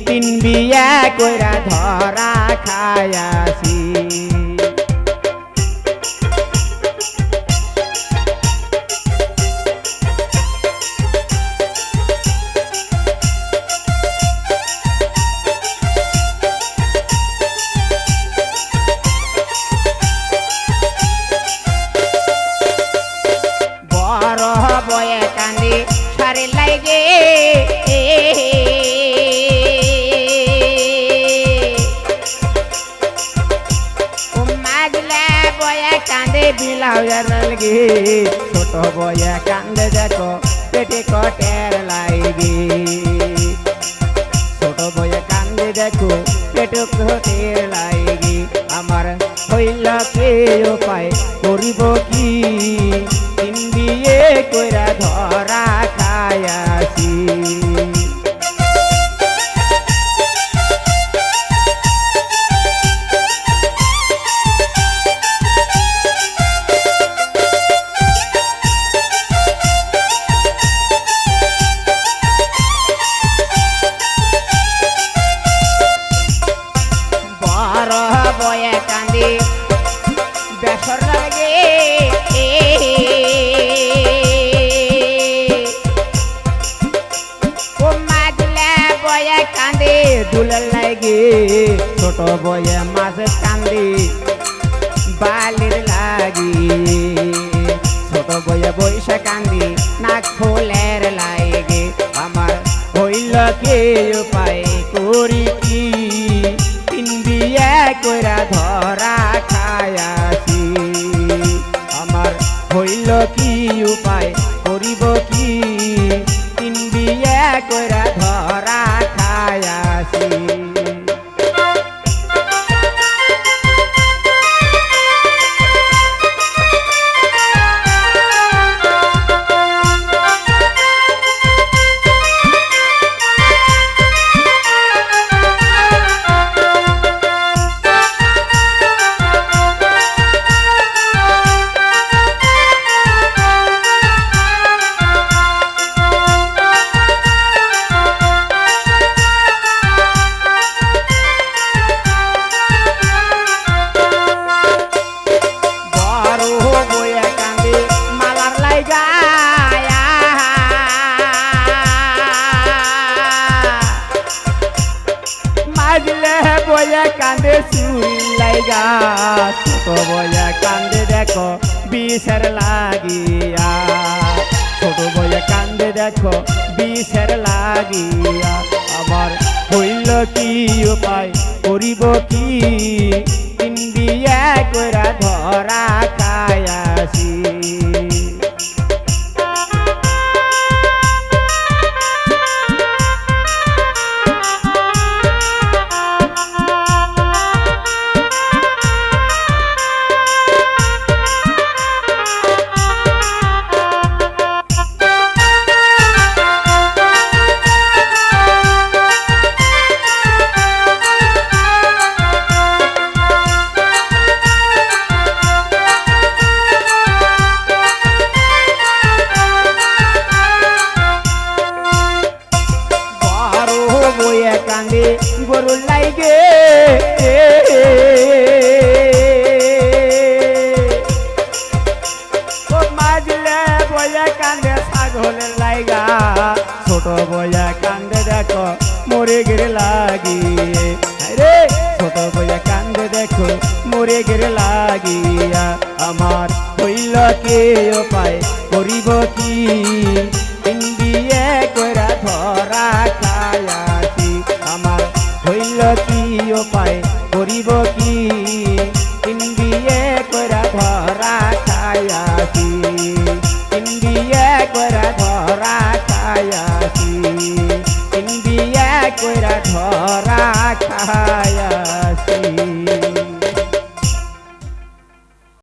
তিন বিয়া কইরা ধরা খায়াছি বয়ে কান্দি সারে লাগে মাজলা বয়ে কান্দে বিলাউজার লাগে ছোট বয়ে কান্দে দেখো পেটে কটের লাগে ছোট বয়ে কান্দে দেখো পেটে কটের লাগে আমার হইল কে উপায় করিব কি বিয়ে কইরা ধরা খায়াছি বড় বয়ে কান্দি বেসর লাগে দুলাল লাগে ছোট বয়ে মাঝে কান্দি বালির লাগি ছোট বয়ে বৈশা কান্দি নাক ফুলের লাগে আমার হইল কে উপায় করি কি তিন বিয়া কইরা ধরা খায়াছি আমার হইল কি উপায় করিব কি তিন বিয়া কইরা ধরা খায়াছি বয়া কান্দে চুরি লাইগা ছোট বয়া কান্দে দেখো বিষের লাগিয়া ছোট বয়া কান্দে দেখো বিষের লাগিয়া আমার হইল কি উপায় করিব কি তিন বিয়া কইরা ধরা খায়াছি কান্দে গরু লাইগে মাজলে বয়া কান্দে ছাগলের লাইগা ছোট বয়া কান্দে দেখো মরে গেলে লাগি রে ছোট বয়া কান্দে দেখো মরে গেলে লাগিয়া আমার হইল কে উপায় করিব কি তিন বিয়ে কইরা ধরা খায়াছি আমার হইল কি উপায় করিব কি তিন বিয়ে কইরা ধরা খায়াছি তিন বিয়ে কইরা ধরা খায়াছি তিন বিয়ে কইরা ধরা খায়াছি